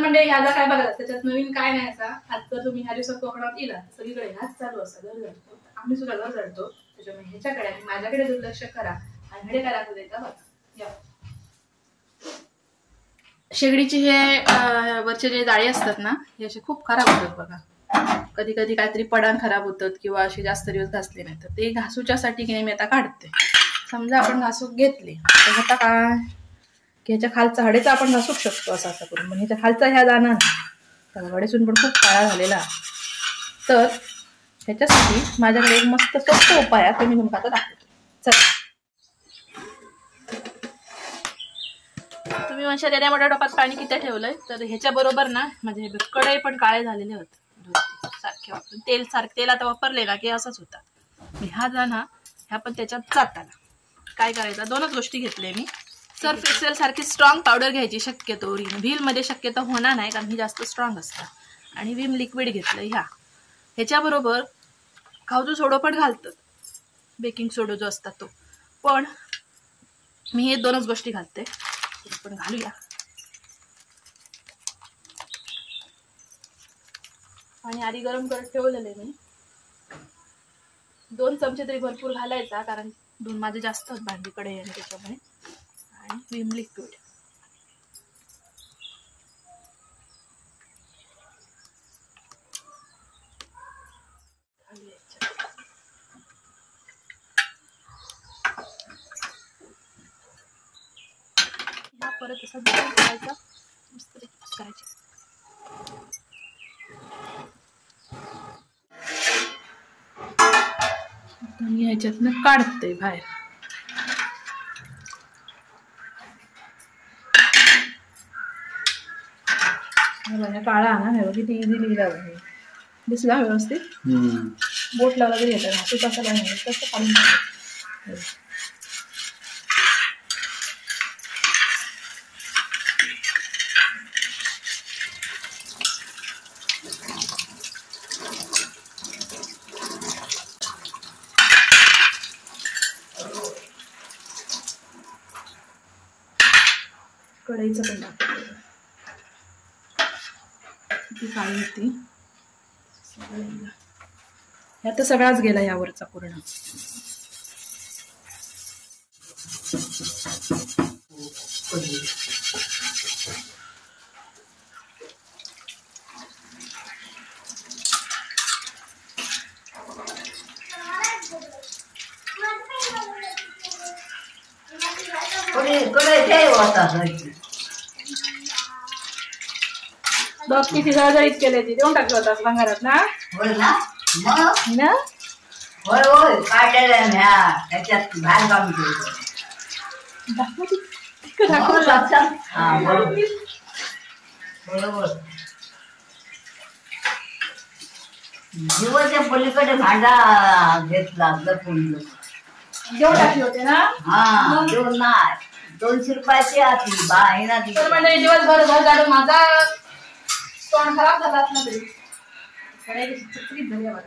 म्हणजे ह्याला काय बघा त्याच्यात नवीन काय नाही असा. आज जर तुम्ही ह्या दिवसात कोकणात येला सगळीकडे ह्याच चालू असतं, घर जळतो. आम्ही सुद्धा घर जळतो. त्याच्यामुळे ह्याच्याकडे आणि माझ्याकडे दुर्लक्ष करा आणि ह्याकडे काय दाखवू देता बघा. शेगडीची हे वरचे जे जाळी असतात ना हे असे खूप खराब होतात बघा. कधी कधी काहीतरी पडान खराब होतात किंवा असे जास्त दिवस घासले नाही तर ते घासूच्यासाठी की मी आता काढते. समजा आपण घासूक घेतले तर आता काय की ह्याच्या खालचा हडेचा आपण घासूक शकतो असं असं करून. पण ह्याच्या खालचा ह्या जाणार त्याला हडेसून पण खूप काळा झालेला. तर ह्याच्यासाठी माझ्याकडे एक मस्त सोपा उपाय आहे, ते मी तुमका आता दाखवतो. चला तुम्ही म्हणशाल एवढ्या मोठ्या टोपात पाणी किती ठेवलंय तर ह्याच्या बरोबर ना माझे कढई पण काळे झालेले होते सारखे वापरून. तेल आता वापरले ना की असंच होता. ह्या जाणा ह्या पण त्याच्यात जाताना काय करायचं, दोनच गोष्टी घेतले मी. सर्फ एक्सेल सारखी स्ट्रॉंग पावडर घ्यायची शक्यतो. व्हील मध्ये शक्यतो होणार नाही कारण ही जास्त स्ट्रॉंग असतं. आणि विम लिक्विड घेतलं ह्याच्याबरोबर खाऊचो सोडो पण घालतं, बेकिंग सोडो जो असतात तो. पण मी हे दोनच गोष्टी घालते. पण घालूया आणि आधी गरम करत ठेवलेले मी 2 चमचे तरी भरपूर घालायचा कारण दोन माझे जास्त भांडीकडे आहे त्याच्यामुळे. आणि विम लिक्विड परत असं करायचा मस्त करायचे. मी ह्याच्यातनं काढते बाहेर. काळा ना हे किती इझिली लावला दिसला व्यवस्थित. बोट लावला तरी येतं घासू कसं नाही तसं काढून कढईचं पण टाकतो. ती काळी होती ह्यात सगळाच गेला यावरचा पूर्ण. बघ किती जळजळीत केले ती देऊन टाकलं होता भंगारात ना. होय ना मग ना होय होय काढलेलं ह्याच्यात बाहेर काढून ठेवलं. बरोबर जीवाच्या पलीकडे भांडा घेतला जपून देऊन टाकले होते ना. हा देऊन नाही 200 रुपयाची आती बाईना दिली. म्हणजे दिवसभर घर झाडून माझा तोंड खराब झाला ना तरी चकचकीत झाली बघा.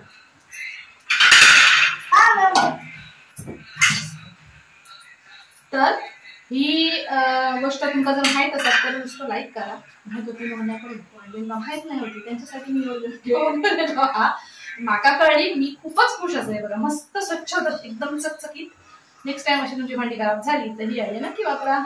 तर ही गोष्ट तुमका जर माहित असेल तर नुसतं लाईक करा. माहित होती माहित नाही होती त्यांच्यासाठी मी माका कळली. मी खूपच खुश असे बघा. मस्त स्वच्छ एकदम चकचकीत. नेक्स्ट टाइम अशी तुमची भांडी खराब झाली तर ही आहे नक्की वापरा.